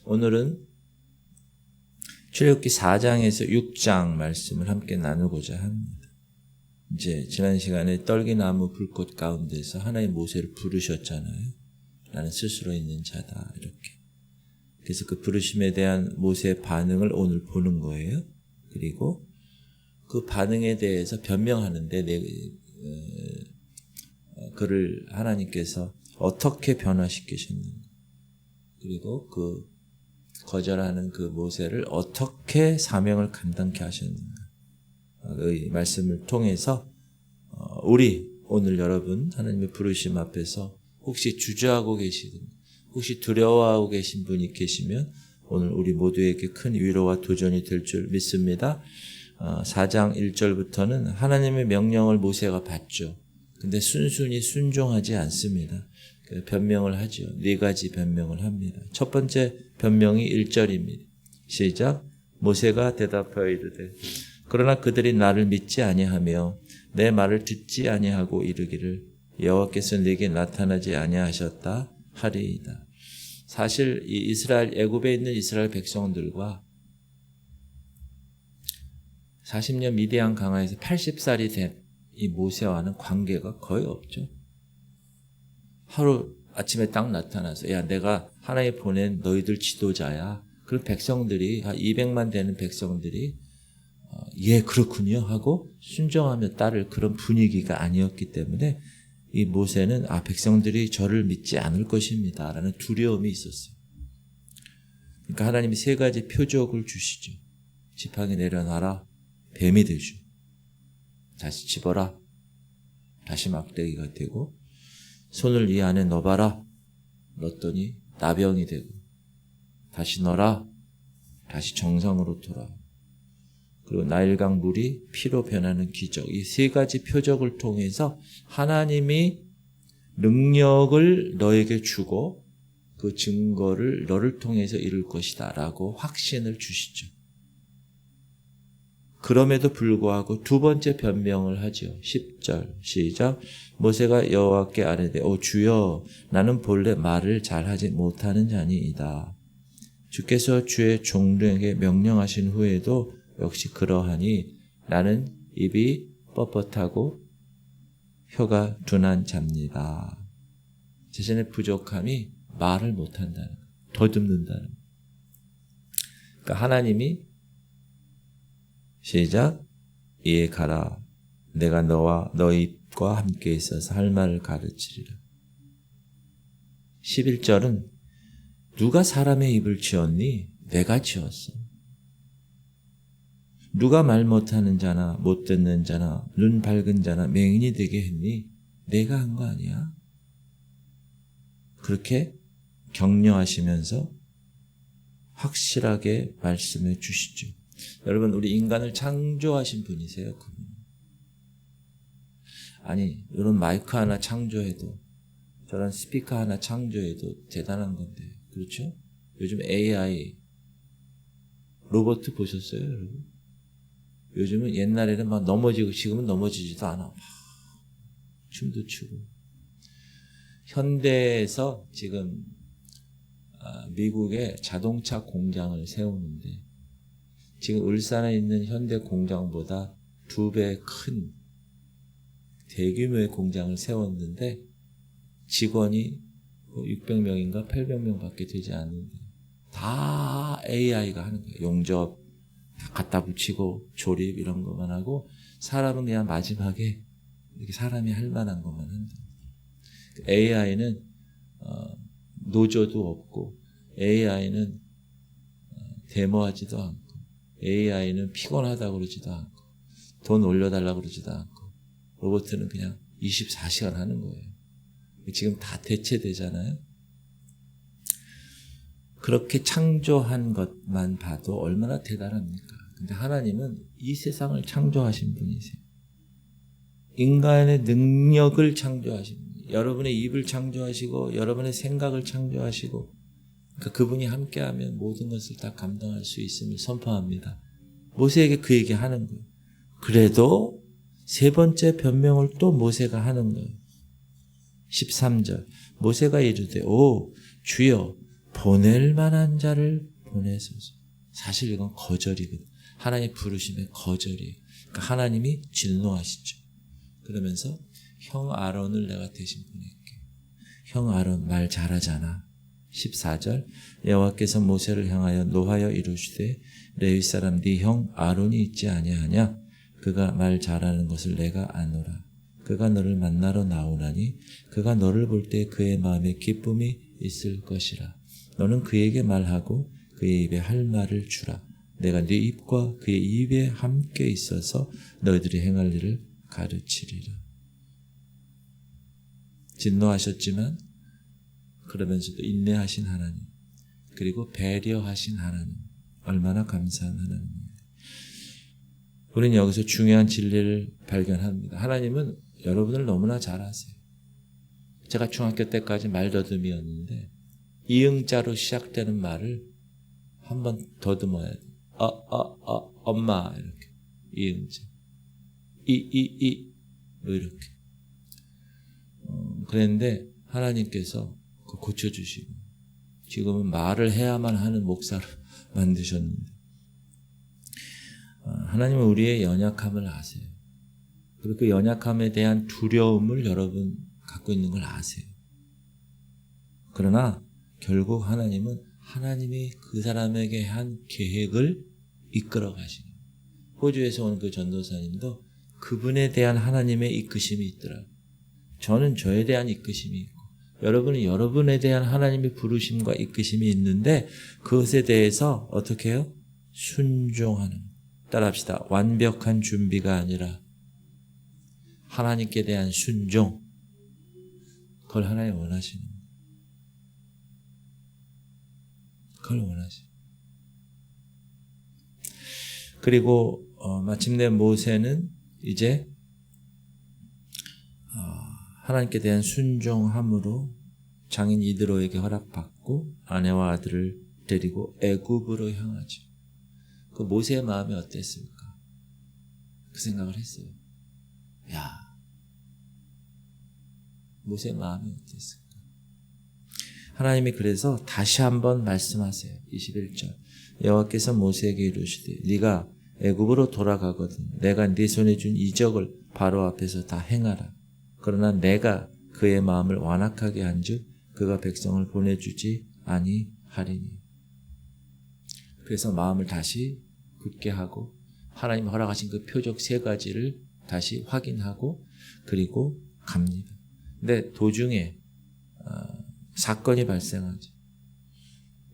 오늘은 출애굽기 4장에서 6장 말씀을 함께 나누고자 합니다. 이제 지난 시간에 떨기나무 불꽃 가운데서 하나님 모세를 부르셨잖아요. 나는 스스로 있는 자다 이렇게. 그래서 그 부르심에 대한 모세의 반응을 오늘 보는 거예요. 그리고 그 반응에 대해서 변명하는데 그를 하나님께서 어떻게 변화시키셨는가, 그리고 그 거절하는 그 모세를 어떻게 사명을 감당케 하셨는가, 이 말씀을 통해서 우리 오늘 여러분 하나님의 부르심 앞에서 혹시 주저하고 계시든 혹시 두려워하고 계신 분이 계시면 오늘 우리 모두에게 큰 위로와 도전이 될 줄 믿습니다. 4장 1절부터는 하나님의 명령을 모세가 받죠. 근데 순순히 순종하지 않습니다. 변명을 하죠. 4가지 변명을 합니다. 첫 번째 변명이 1절입니다. 시작. 모세가 대답하여 이르되 그러나 그들이 나를 믿지 아니하며 내 말을 듣지 아니하고 이르기를 여호와께서 내게 나타나지 아니하셨다 하리이다. 사실 이 이스라엘 애굽에 있는 이스라엘 백성들과 40년 미디안 강화에서 80살이 된 이 모세와는 관계가 거의 없죠. 하루 아침에 딱 나타나서 야 내가 하나님 보낸 너희들 지도자야. 그런 백성들이 한 200만 되는 백성들이 예 그렇군요 하고 순종하며 따를 그런 분위기가 아니었기 때문에 이 모세는 백성들이 저를 믿지 않을 것입니다 라는 두려움이 있었어요. 그러니까 하나님이 3가지 표적을 주시죠. 지팡이 내려놔라, 뱀이 되죠. 다시 집어라, 다시 막대기가 되고, 손을 이 안에 넣어봐라, 넣었더니 나병이 되고, 다시 넣어라, 다시 정상으로 돌아와. 그리고 나일강 물이 피로 변하는 기적. 이 3가지 표적을 통해서 하나님이 능력을 너에게 주고 그 증거를 너를 통해서 이룰 것이다 라고 확신을 주시죠. 그럼에도 불구하고 2번째 변명을 하죠. 10절 시작. 모세가 여호와께 아뢰되 오 주여 나는 본래 말을 잘하지 못하는 자니이다. 주께서 주의 종들에게 명령하신 후에도 역시 그러하니 나는 입이 뻣뻣하고 혀가 둔한 자입니다. 자신의 부족함이 말을 못한다는 것, 더듬는다는 것. 그러니까 하나님이 시작. 이에 가라. 내가 너와 너희 입과 함께 있어서 할 말을 가르치리라. 11절은 누가 사람의 입을 지었니? 내가 지었어. 누가 말 못하는 자나 못 듣는 자나 눈 밝은 자나 맹인이 되게 했니? 내가 한 거 아니야? 그렇게 격려하시면서 확실하게 말씀해 주시죠. 여러분 우리 인간을 창조하신 분이세요. 아니 이런 마이크 하나 창조해도 저런 스피커 하나 창조해도 대단한 건데 그렇죠? 요즘 AI 로봇 보셨어요 여러분? 요즘은 옛날에는 막 넘어지고 지금은 넘어지지도 않아. 춤도 추고. 현대에서 지금 미국에 자동차 공장을 세우는데 지금 울산에 있는 현대 공장보다 2배 큰 대규모의 공장을 세웠는데 직원이 600명인가 800명 밖에 되지 않는데 다 AI가 하는 거예요. 용접 다 갖다 붙이고 조립 이런 것만 하고 사람은 그냥 마지막에 이렇게 사람이 할 만한 것만 한다. AI는 노조도 없고 AI는 데모하지도 않고 AI는 피곤하다고 그러지도 않고 돈 올려달라고 그러지도 않고 로봇은 그냥 24시간 하는 거예요. 지금 다 대체되잖아요. 그렇게 창조한 것만 봐도 얼마나 대단합니까? 근데 하나님은 이 세상을 창조하신 분이세요. 인간의 능력을 창조하신 분이에요. 여러분의 입을 창조하시고 여러분의 생각을 창조하시고 그러니까 그분이 함께하면 모든 것을 다 감당할 수 있음을 선포합니다. 모세에게 그 얘기하는 거예요. 그래도 3번째 변명을 또 모세가 하는 거예요. 13절 모세가 이르되 오 주여 보낼 만한 자를 보내소서. 사실 이건 거절이거든. 하나님 부르심의 거절이에요. 그러니까 하나님이 진노하시죠. 그러면서 형 아론을 내가 대신 보낼게. 형 아론 말 잘하잖아. 14절 여호와께서 모세를 향하여 노하여 이르시되 레위 사람 네 형 아론이 있지 아니하냐? 그가 말 잘하는 것을 내가 아노라. 그가 너를 만나러 나오나니 그가 너를 볼 때 그의 마음에 기쁨이 있을 것이라. 너는 그에게 말하고 그의 입에 할 말을 주라. 내가 네 입과 그의 입에 함께 있어서 너희들이 행할 일을 가르치리라. 진노하셨지만 그러면서도 인내하신 하나님, 그리고 배려하신 하나님, 얼마나 감사한 하나님입니다. 우리는 여기서 중요한 진리를 발견합니다. 하나님은 여러분을 너무나 잘 아세요. 제가 중학교 때까지 말더듬이었는데 이응자로 시작되는 말을 한 번 더듬어야 돼요. 엄마 이렇게 이응자, 뭐 이렇게. 그랬는데 하나님께서 고쳐주시고 지금은 말을 해야만 하는 목사로 만드셨는데 하나님은 우리의 연약함을 아세요. 그리고 그 연약함에 대한 두려움을 여러분 갖고 있는 걸 아세요. 그러나 결국 하나님은 하나님이 그 사람에게 한 계획을 이끌어 가시는 거예요. 호주에서 온 그 전도사님도 그분에 대한 하나님의 이끄심이 있더라고요. 저는 저에 대한 이끄심이 있고 여러분은 여러분에 대한 하나님의 부르심과 이끄심이 있는데 그것에 대해서 어떻게 해요? 순종하는. 따라합시다. 완벽한 준비가 아니라 하나님께 대한 순종. 그걸 하나님 원하시는 거예요. 그걸 원하시는 거예요. 그리고 마침내 모세는 이제 하나님께 대한 순종함으로 장인 이드로에게 허락받고 아내와 아들을 데리고 애굽으로 향하죠. 그 모세의 마음이 어땠습니까? 그 생각을 했어요. 모세의 마음이 어땠을까? 하나님이 그래서 다시 한번 말씀하세요. 21절 여호와께서 모세에게 이르시되 네가 애굽으로 돌아가거든 내가 네 손에 준 이적을 바로 앞에서 다 행하라. 그러나 내가 그의 마음을 완악하게 한즉 그가 백성을 보내주지 아니하리니. 그래서 마음을 다시 굳게 하고 하나님 허락하신 그 표적 3가지를 다시 확인하고 그리고 갑니다. 근데 도중에 사건이 발생하죠.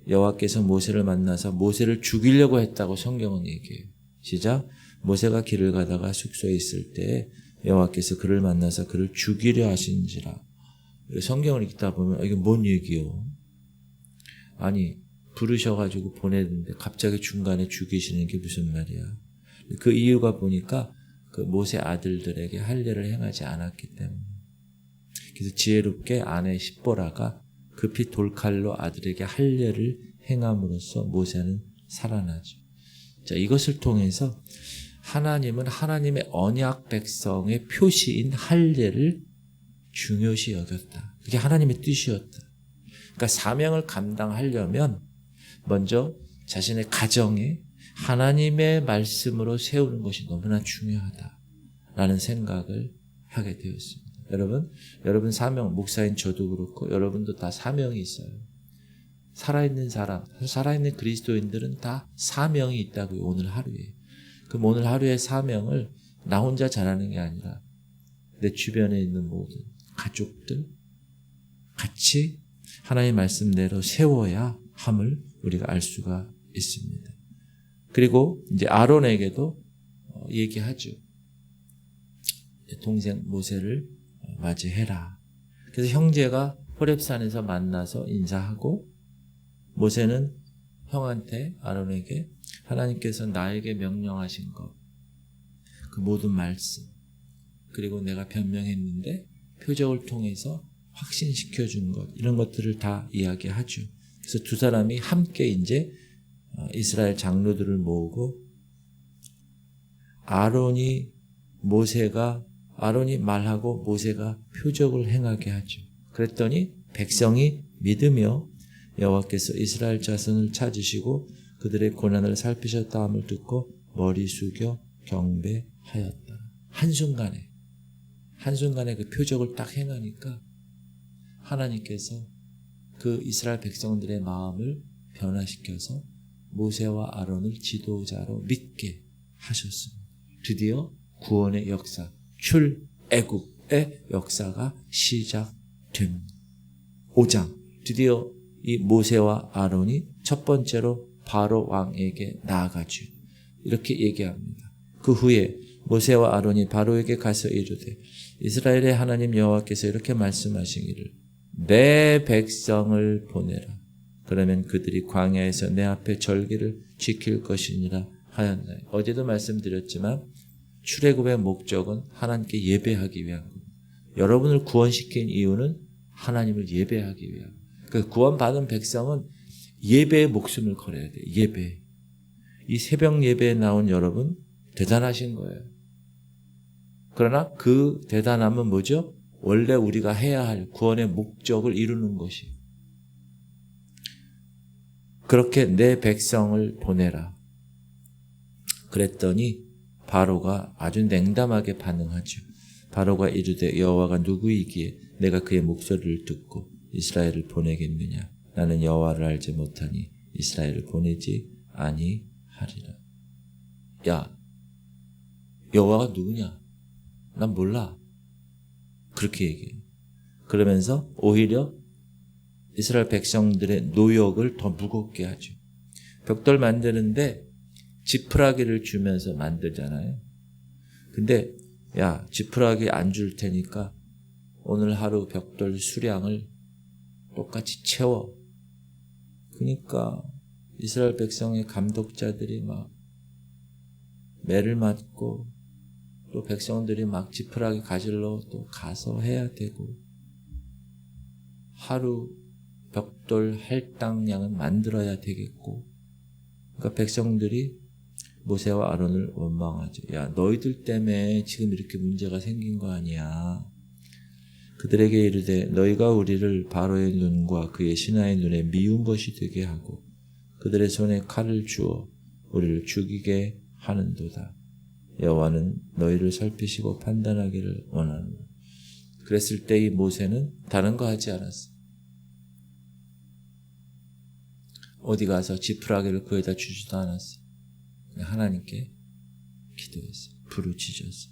여호와께서 모세를 만나서 모세를 죽이려고 했다고 성경은 얘기해요. 시작. 모세가 길을 가다가 숙소에 있을 때 여호와께서 그를 만나서 그를 죽이려 하신지라. 성경을 읽다 보면 이게 뭔 얘기요? 아니 부르셔가지고 보내는데 갑자기 중간에 죽이시는 게 무슨 말이야? 그 이유가 보니까 그 모세 아들들에게 할례를 행하지 않았기 때문에. 그래서 지혜롭게 아내 십보라가 급히 돌칼로 아들에게 할례를 행함으로써 모세는 살아나죠. 자, 이것을 통해서 하나님은 하나님의 언약 백성의 표시인 할례를 중요시 여겼다. 그게 하나님의 뜻이었다. 그러니까 사명을 감당하려면 먼저 자신의 가정에 하나님의 말씀으로 세우는 것이 너무나 중요하다라는 생각을 하게 되었습니다. 여러분 사명, 목사인 저도 그렇고 여러분도 다 사명이 있어요. 살아있는 사람, 살아있는 그리스도인들은 다 사명이 있다고요. 오늘 하루에. 그럼 오늘 하루의 사명을 나 혼자 잘하는 게 아니라 내 주변에 있는 모든 가족들 같이 하나님의 말씀대로 세워야 함을 우리가 알 수가 있습니다. 그리고 이제 아론에게도 얘기하죠. 동생 모세를 맞이해라. 그래서 형제가 호렙산에서 만나서 인사하고 모세는 형한테 아론에게 하나님께서 나에게 명령하신 것, 그 모든 말씀, 그리고 내가 변명했는데 표적을 통해서 확신시켜 준 것, 이런 것들을 다 이야기하죠. 그래서 두 사람이 함께 이제 이스라엘 장로들을 모으고 아론이 말하고 모세가 표적을 행하게 하죠. 그랬더니 백성이 믿으며 여호와께서 이스라엘 자손을 찾으시고 그들의 고난을 살피셨다 함을 듣고 머리 숙여 경배하였다. 한순간에 그 표적을 딱 행하니까 하나님께서 그 이스라엘 백성들의 마음을 변화시켜서 모세와 아론을 지도자로 믿게 하셨습니다. 드디어 구원의 역사, 출애굽의 역사가 시작됩니다. 5장, 드디어 이 모세와 아론이 첫 번째로 바로 왕에게 나아가죠. 이렇게 얘기합니다. 그 후에 모세와 아론이 바로에게 가서 이르되 이스라엘의 하나님 여호와께서 이렇게 말씀하시기를 내 백성을 보내라. 그러면 그들이 광야에서 내 앞에 절기를 지킬 것이니라 하였나요. 어제도 말씀드렸지만 출애굽의 목적은 하나님께 예배하기 위한 겁니다. 여러분을 구원시킨 이유는 하나님을 예배하기 위한. 그 구원받은 백성은 예배에 목숨을 걸어야 돼요. 예배. 이 새벽 예배에 나온 여러분 대단하신 거예요. 그러나 그 대단함은 뭐죠? 원래 우리가 해야 할 구원의 목적을 이루는 것이. 그렇게 내 백성을 보내라. 그랬더니 바로가 아주 냉담하게 반응하죠. 바로가 이르되 여호와가 누구이기에 내가 그의 목소리를 듣고 이스라엘을 보내겠느냐. 나는 여호와를 알지 못하니 이스라엘을 보내지 아니하리라. 야, 여호와가 누구냐? 난 몰라. 그렇게 얘기해요. 그러면서 오히려 이스라엘 백성들의 노역을 더 무겁게 하죠. 벽돌 만드는데 지푸라기를 주면서 만들잖아요. 근데 야, 지푸라기 안 줄 테니까 오늘 하루 벽돌 수량을 똑같이 채워. 그러니까 이스라엘 백성의 감독자들이 막 매를 맞고 또 백성들이 막 지푸라기 가지러 또 가서 해야 되고 하루 벽돌 할당량은 만들어야 되겠고 그러니까 백성들이 모세와 아론을 원망하죠. 야, 너희들 때문에 지금 이렇게 문제가 생긴 거 아니야. 그들에게 이르되 너희가 우리를 바로의 눈과 그의 신하의 눈에 미운 것이 되게 하고 그들의 손에 칼을 주어 우리를 죽이게 하는도다. 여호와는 너희를 살피시고 판단하기를 원하노라. 그랬을 때 이 모세는 다른 거 하지 않았어. 어디 가서 지푸라기를 구해다 주지도 않았어. 하나님께 기도했어. 부르짖었어.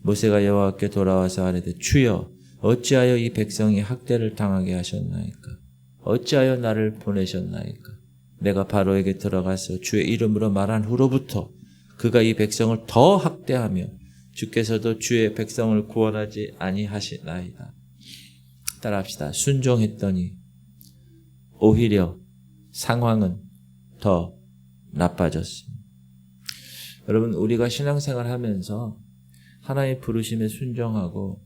모세가 여호와께 돌아와서 아뢰되 주여 어찌하여 이 백성이 학대를 당하게 하셨나이까? 어찌하여 나를 보내셨나이까? 내가 바로에게 들어가서 주의 이름으로 말한 후로부터 그가 이 백성을 더 학대하며 주께서도 주의 백성을 구원하지 아니하시나이다. 따라합시다. 순종했더니 오히려 상황은 더 나빠졌습니다. 여러분, 우리가 신앙생활 하면서 하나님의 부르심에 순종하고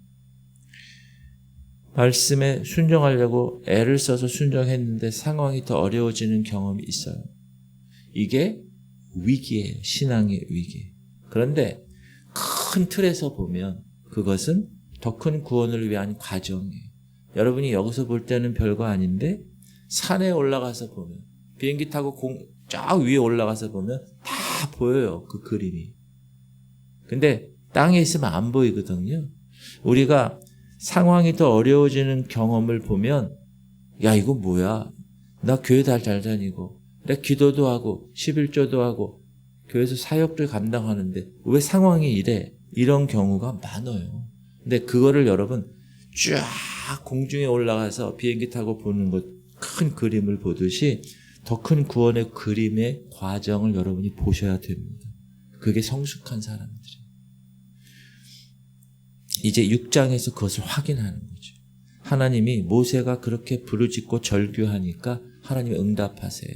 말씀에 순종하려고 애를 써서 순종했는데 상황이 더 어려워지는 경험이 있어요. 이게 위기예요. 신앙의 위기. 그런데 큰 틀에서 보면 그것은 더 큰 구원을 위한 과정이에요. 여러분이 여기서 볼 때는 별거 아닌데 산에 올라가서 보면 비행기 타고 쫙 위에 올라가서 보면 다 보여요. 그 그림이. 근데 땅에 있으면 안 보이거든요. 우리가 상황이 더 어려워지는 경험을 보면 야, 이거 뭐야? 나 교회 잘 다니고 내 기도도 하고 11조도 하고 교회에서 사역을 감당하는데 왜 상황이 이래? 이런 경우가 많아요. 근데 그거를 여러분 쫙 공중에 올라가서 비행기 타고 보는 것, 큰 그림을 보듯이 더 큰 구원의 그림의 과정을 여러분이 보셔야 됩니다. 그게 성숙한 사람들이에요. 이제 6장에서 그것을 확인하는 거죠. 하나님이 모세가 그렇게 부르짖고 절규하니까 하나님이 응답하세요.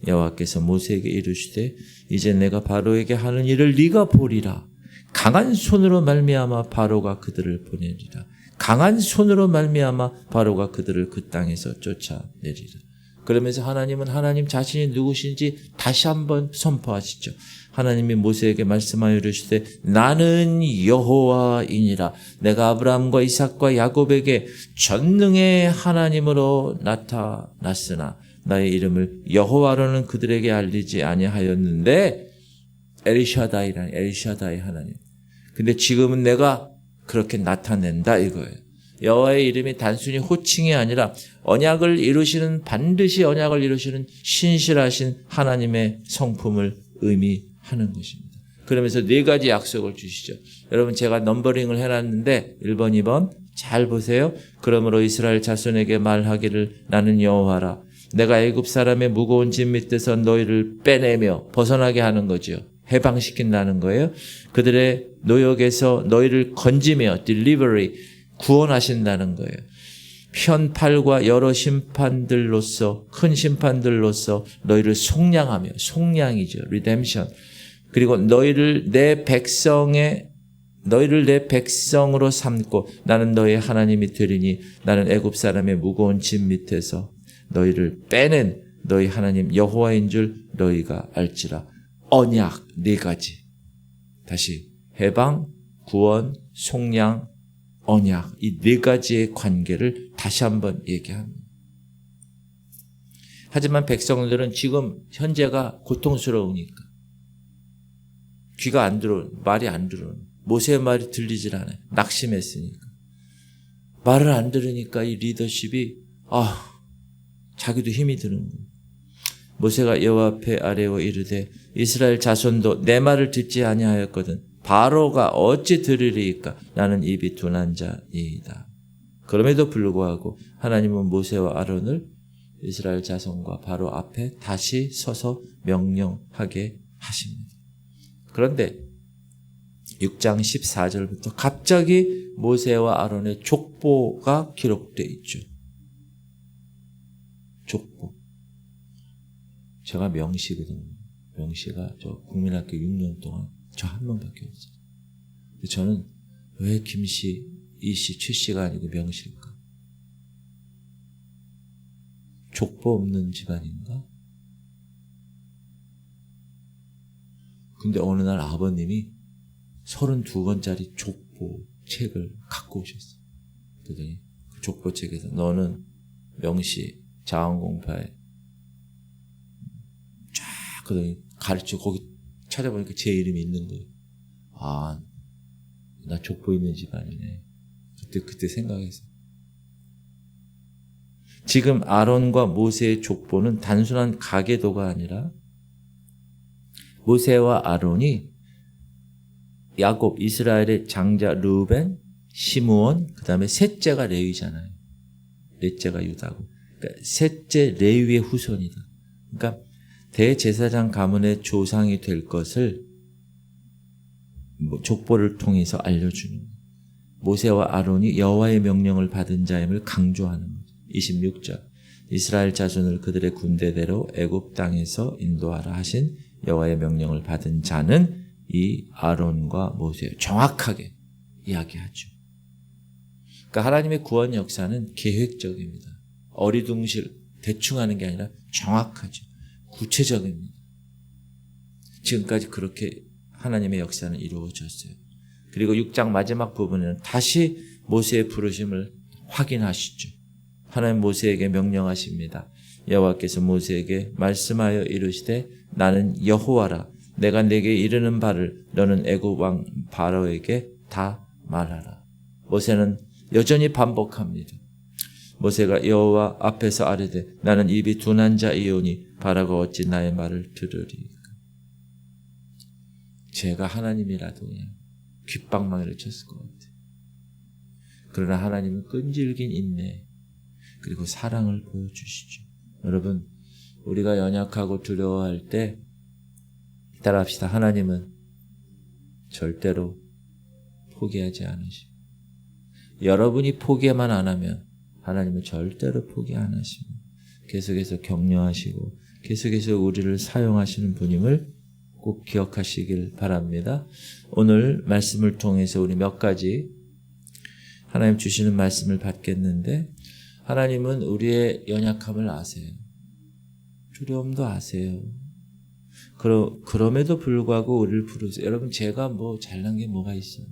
여호와께서 모세에게 이르시되 이제 내가 바로에게 하는 일을 네가 보리라. 강한 손으로 말미암아 바로가 그들을 보내리라. 강한 손으로 말미암아 바로가 그들을 그 땅에서 쫓아내리라. 그러면서 하나님은 하나님 자신이 누구신지 다시 한번 선포하시죠. 하나님이 모세에게 말씀하여 이르시되 나는 여호와이니라. 내가 아브라함과 이삭과 야곱에게 전능의 하나님으로 나타났으나 나의 이름을 여호와로는 그들에게 알리지 아니하였는데 엘샤다이라는 엘샤다이 하나님. 근데 지금은 내가 그렇게 나타낸다 이거예요. 여호와의 이름이 단순히 호칭이 아니라 언약을 이루시는 반드시 언약을 이루시는 신실하신 하나님의 성품을 의미하는 것입니다. 그러면서 네 가지 약속을 주시죠. 여러분 제가 넘버링을 해놨는데 1번, 2번 잘 보세요. 그러므로 이스라엘 자손에게 말하기를 나는 여호와라. 내가 애굽 사람의 무거운 짐 밑에서 너희를 빼내며 벗어나게 하는 거죠. 해방시킨다는 거예요. 그들의 노역에서 너희를 건지며 delivery 구원하신다는 거예요. 편팔과 여러 심판들로서 큰 심판들로서 너희를 속량하며 속량이죠. redemption. 그리고 너희를 내 백성으로 삼고 나는 너희 하나님이 되리니 나는 애굽 사람의 무거운 짐 밑에서 너희를 빼낸 너희 하나님 여호와인 줄 너희가 알지라. 언약 네 가지. 다시 해방, 구원, 속량, 언약 이 네 가지의 관계를 다시 한번 얘기합니다. 하지만 백성들은 지금 현재가 고통스러우니까 귀가 안 들어오는, 말이 안 들어오는, 모세의 말이 들리질 않아요. 낙심했으니까. 말을 안 들으니까 이 리더십이 자기도 힘이 드는 거예요. 모세가 여호와 앞에 아뢰어 이르되 이스라엘 자손도 내 말을 듣지 아니하였거든 바로가 어찌 들으리이까 나는 입이 둔한 자이다. 그럼에도 불구하고 하나님은 모세와 아론을 이스라엘 자손과 바로 앞에 다시 서서 명령하게 하십니다. 그런데 6장 14절부터 갑자기 모세와 아론의 족보가 기록되어 있죠. 족보. 제가 명시거든요. 명시가 저 국민학교 6년 동안 저 한 번밖에 없어요. 저는 왜 김씨, 이씨, 최씨가 아니고 명시일까? 족보 없는 집안인가? 근데 어느 날 아버님이 32권짜리 족보 책을 갖고 오셨어요. 그러더니 그 족보 책에서 너는 명시 자원공파에 쫙 그러더니 가르쳐 거기 찾아보니까 제 이름이 있는 거예요. 나 족보 있는 집안이네. 그때 생각했어요. 지금 아론과 모세의 족보는 단순한 가계도가 아니라 모세와 아론이 야곱, 이스라엘의 장자 르우벤, 시므온, 그 다음에 셋째가 레위잖아요. 넷째가 유다고. 그러니까 셋째 레위의 후손이다. 그러니까 대제사장 가문의 조상이 될 것을 족보를 통해서 알려주는 모세와 아론이 여호와의 명령을 받은 자임을 강조하는 거죠. 26절 이스라엘 자손을 그들의 군대대로 애굽 땅에서 인도하라 하신 여호와의 명령을 받은 자는 이 아론과 모세 정확하게 이야기하죠. 그러니까 하나님의 구원 역사는 계획적입니다. 어리둥실 대충 하는 게 아니라 정확하죠. 구체적입니다. 지금까지 그렇게 하나님의 역사는 이루어졌어요. 그리고 6장 마지막 부분에는 다시 모세의 부르심을 확인하시죠. 하나님 모세에게 명령하십니다. 여호와께서 모세에게 말씀하여 이르시되 나는 여호와라. 내가 내게 이르는 바를 너는 애굽 왕 바로에게 다 말하라. 모세는 여전히 반복합니다. 모세가 여호와 앞에서 아뢰되 나는 입이 둔한 자이오니 바라가 어찌 나의 말을 들으리까. 제가 하나님이라도 그냥 귓방망이를 쳤을 것 같아요. 그러나 하나님은 끈질긴 인내 그리고 사랑을 보여주시죠. 여러분 우리가 연약하고 두려워할 때 따라합시다. 하나님은 절대로 포기하지 않으십니다. 여러분이 포기만 안 하면 하나님은 절대로 포기 안 하십니다. 계속해서 격려하시고 계속해서 우리를 사용하시는 분임을 꼭 기억하시길 바랍니다. 오늘 말씀을 통해서 우리 몇 가지 하나님 주시는 말씀을 받겠는데 하나님은 우리의 연약함을 아세요. 두려움도 아세요. 그럼에도 불구하고 우리를 부르세요. 여러분 제가 잘난 게 뭐가 있어요.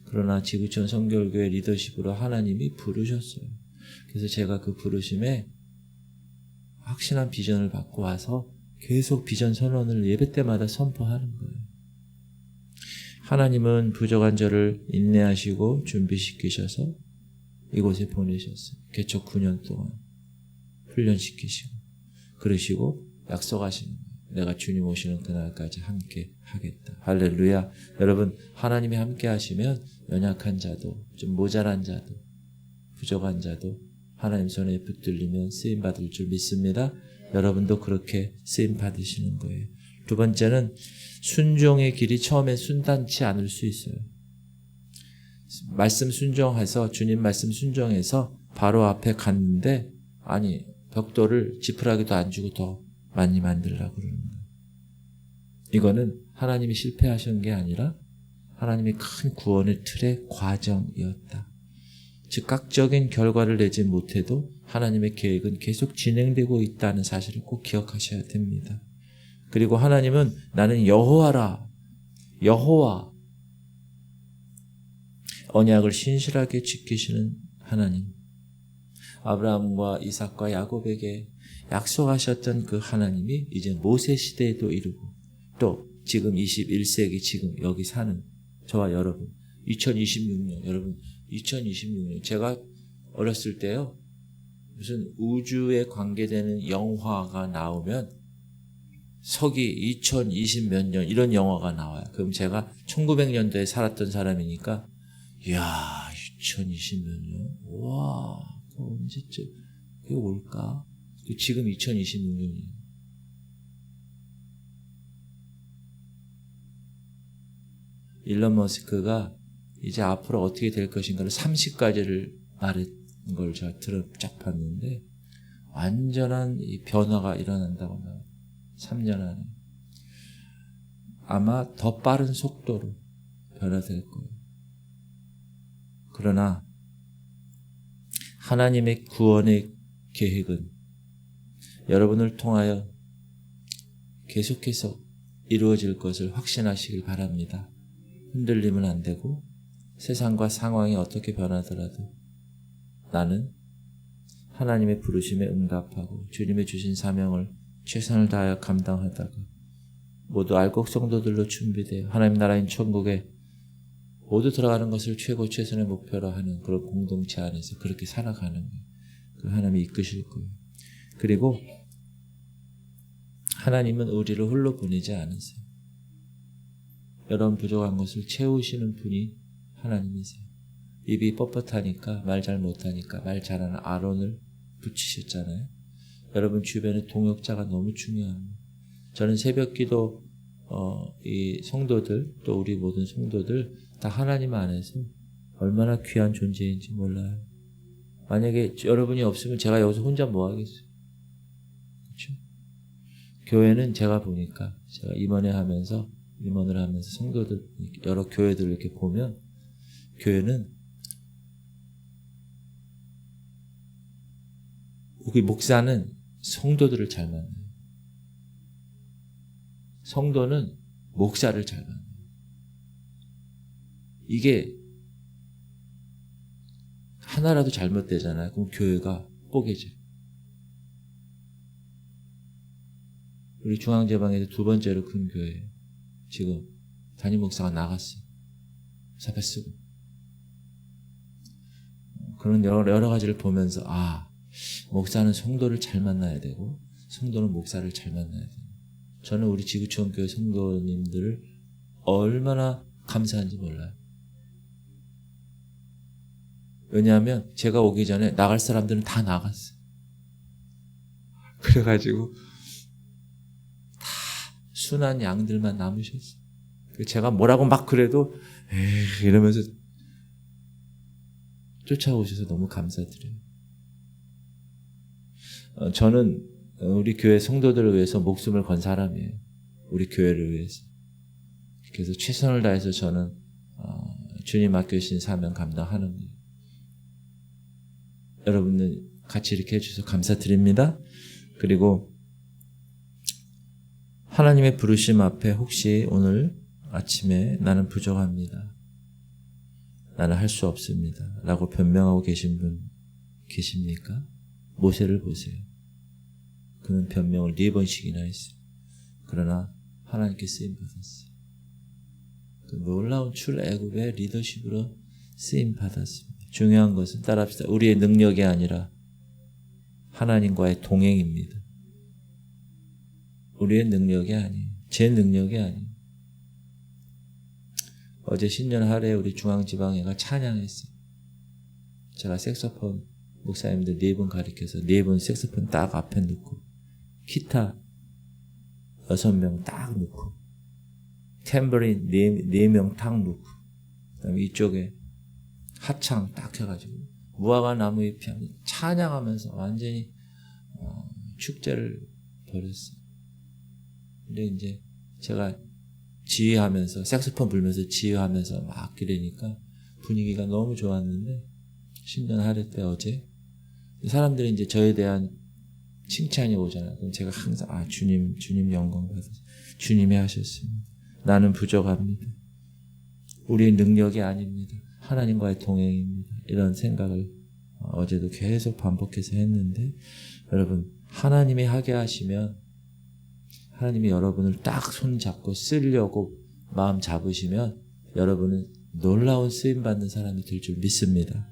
그러나 지구촌 성결교회 리더십으로 하나님이 부르셨어요. 그래서 제가 그 부르심에 확신한 비전을 받고 와서 계속 비전 선언을 예배 때마다 선포하는 거예요. 하나님은 부족한 저를 인내하시고 준비시키셔서 이곳에 보내셨어요. 개척 9년 동안 훈련시키시고 그러시고 약속하시는 거예요. 내가 주님 오시는 그날까지 함께 하겠다. 할렐루야. 여러분, 하나님이 함께 하시면 연약한 자도 좀 모자란 자도 부족한 자도 하나님 손에 붙들리면 쓰임받을 줄 믿습니다. 여러분도 그렇게 쓰임받으시는 거예요. 두 번째는 순종의 길이 처음엔 순탄치 않을 수 있어요. 말씀 순종해서 주님 말씀 순종해서 바로 앞에 갔는데 아니 벽돌을 지푸라기도 안 주고 더 많이 만들려고 그러는 거예요. 이거는 하나님이 실패하신 게 아니라 하나님이 큰 구원의 틀의 과정이었다. 즉각적인 결과를 내지 못해도 하나님의 계획은 계속 진행되고 있다는 사실을 꼭 기억하셔야 됩니다. 그리고 하나님은 나는 여호와라. 여호와. 언약을 신실하게 지키시는 하나님. 아브라함과 이삭과 야곱에게 약속하셨던 그 하나님이 이제 모세 시대에도 이르고 또 지금 21세기 지금 여기 사는 저와 여러분 2026년 여러분 2026년 제가 어렸을 때요 무슨 우주에 관계되는 영화가 나오면 서기 2020 몇 년 이런 영화가 나와요. 그럼 제가 1900년도에 살았던 사람이니까 이야 2020 몇 년 와 언제쯤 그게 올까? 지금 2026년이에요. 일론 머스크가 이제 앞으로 어떻게 될 것인가를 30가지를 말한 걸 제가 쫙 봤는데 완전한 이 변화가 일어난다고 나와요. 3년 안에. 아마 더 빠른 속도로 변화될 거예요. 그러나 하나님의 구원의 계획은 여러분을 통하여 계속해서 이루어질 것을 확신하시길 바랍니다. 흔들리면 안 되고 세상과 상황이 어떻게 변하더라도 나는 하나님의 부르심에 응답하고 주님의 주신 사명을 최선을 다하여 감당하다가 모두 알곡 성도들로 준비되어 하나님 나라인 천국에 모두 들어가는 것을 최고 최선의 목표로 하는 그런 공동체 안에서 그렇게 살아가는 거예요. 그 하나님이 이끄실 거예요. 그리고 하나님은 우리를 홀로 보내지 않으세요. 여러분 부족한 것을 채우시는 분이 하나님이세요. 입이 뻣뻣하니까 말 잘 못하니까 말 잘하는 아론을 붙이셨잖아요. 여러분 주변에 동역자가 너무 중요합니다. 저는 새벽기도 이 성도들 또 우리 모든 성도들 다 하나님 안에서 얼마나 귀한 존재인지 몰라요. 만약에 여러분이 없으면 제가 여기서 혼자 뭐 하겠어요? 그렇죠? 교회는 제가 보니까 제가 임원을 하면서 성도들 여러 교회들을 이렇게 보면 교회는 우리 목사는 성도들을 잘 만나요. 성도는 목사를 잘 만나요. 이게 하나라도 잘못되잖아요. 그럼 교회가 뽀개져요. 우리 중앙제방에서 두 번째로 큰 교회예요. 지금 담임 목사가 나갔어요. 사표 쓰고. 그런 여러 가지를 보면서 목사는 성도를 잘 만나야 되고 성도는 목사를 잘 만나야 돼요. 저는 우리 지구촌 교회 성도님들을 얼마나 감사한지 몰라요. 왜냐하면 제가 오기 전에 나갈 사람들은 다 나갔어요. 그래가지고 다 순한 양들만 남으셨어요. 제가 뭐라고 막 그래도 에이 이러면서 쫓아오셔서 너무 감사드려요. 저는 우리 교회 성도들을 위해서 목숨을 건 사람이에요. 우리 교회를 위해서. 그래서 최선을 다해서 저는 주님 맡겨주신 사명 감당하는 거예요. 여러분들 같이 이렇게 해주셔서 감사드립니다. 그리고 하나님의 부르심 앞에 혹시 오늘 아침에 나는 부족합니다. 나는 할 수 없습니다. 라고 변명하고 계신 분 계십니까? 모세를 보세요. 그는 변명을 4번씩이나 했어요. 그러나 하나님께 쓰임받았어요. 그 놀라운 출애굽의 리더십으로 쓰임받았습니다. 중요한 것은 따라합시다. 우리의 능력이 아니라 하나님과의 동행입니다. 우리의 능력이 아니에요. 제 능력이 아니에요. 어제 신년 하루에 우리 중앙지방회가 찬양했어요. 제가 색소폰 목사님들 4분 가르쳐서 4분 색소폰 딱 앞에 놓고 기타 6명 딱 놓고 탬버린 4명 딱 놓고 그다음에 이쪽에 합창 딱 해가지고 무화과 나무 잎이 찬양하면서 완전히 축제를 벌였어요. 근데 이제 제가 지휘하면서 색소폰 불면서 지휘하면서 막 기르니까 분위기가 너무 좋았는데 신년 하루 때 어제 사람들이 이제 저에 대한 칭찬이 오잖아요. 그럼 제가 항상 주님 영광 받으세요. 주님이 하셨습니다. 나는 부족합니다. 우리의 능력이 아닙니다. 하나님과의 동행입니다. 이런 생각을 어제도 계속 반복해서 했는데 여러분 하나님이 하게 하시면 하나님이 여러분을 딱 손잡고 쓰려고 마음 잡으시면 여러분은 놀라운 쓰임받는 사람이 될 줄 믿습니다.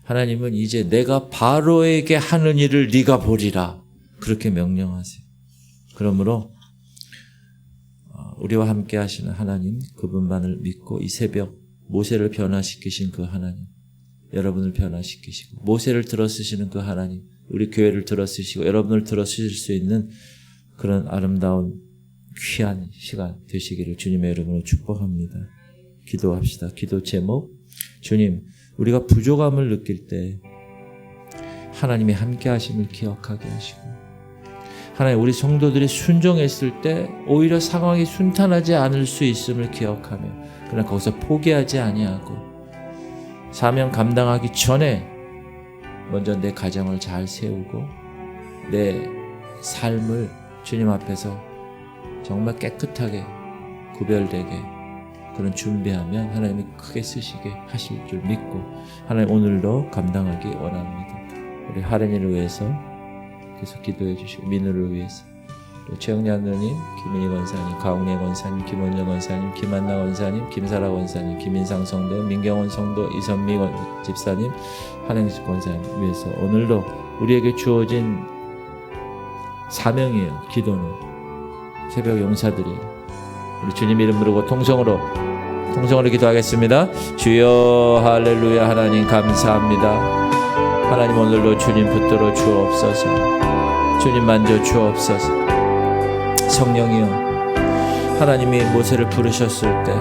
하나님은 이제 내가 바로에게 하는 일을 네가 보리라 그렇게 명령하세요. 그러므로 우리와 함께 하시는 하나님 그분만을 믿고 이 새벽 모세를 변화시키신 그 하나님 여러분을 변화시키시고 모세를 들어쓰시는 그 하나님 우리 교회를 들어쓰시고 여러분을 들어쓰실 수 있는 그런 아름다운 귀한 시간 되시기를 주님의 이름으로 축복합니다. 기도합시다. 기도 제목 주님 우리가 부족함을 느낄 때 하나님이 함께 하심을 기억하게 하시고 하나님 우리 성도들이 순종했을 때 오히려 상황이 순탄하지 않을 수 있음을 기억하며 그러나 거기서 포기하지 아니하고 사명 감당하기 전에 먼저 내 가정을 잘 세우고 내 삶을 주님 앞에서 정말 깨끗하게 구별되게 그런 준비하면 하나님이 크게 쓰시게 하실 줄 믿고 하나님 오늘도 감당하기 원합니다. 우리 하린이를 위해서 계속 기도해 주시고 민우를 위해서 최영란 누님, 김은희 권사님, 가웅래 권사님, 김원정 권사님, 김한나 권사님, 김사라 권사님, 김인상 성도, 민경원 성도, 이선미 집사님, 한행식 권사님 위해서 오늘도 우리에게 주어진 사명이에요. 기도는 새벽 용사들이에요. 우리 주님 이름 부르고 통성으로 기도하겠습니다. 주여 할렐루야. 하나님 감사합니다. 하나님 오늘도 주님 붙들어 주옵소서. 주님 만져 주옵소서. 성령이여 하나님이 모세를 부르셨을 때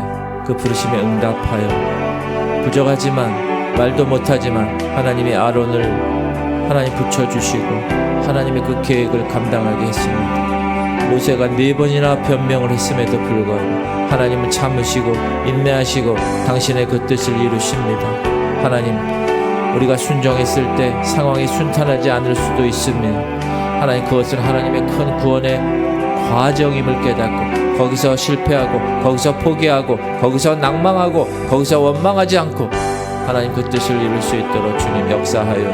그 부르심에 응답하여 부족하지만 말도 못하지만 하나님이 아론을 하나님 붙여주시고 하나님의 그 계획을 감당하게 했습니다. 모세가 4번이나 변명을 했음에도 불구하고 하나님은 참으시고 인내하시고 당신의 그 뜻을 이루십니다. 하나님 우리가 순종했을 때 상황이 순탄하지 않을 수도 있습니다. 하나님 그것은 하나님의 큰 구원의 과정임을 깨닫고 거기서 실패하고 거기서 포기하고 거기서 낭망하고 거기서 원망하지 않고 하나님 그 뜻을 이룰 수 있도록 주님 역사하여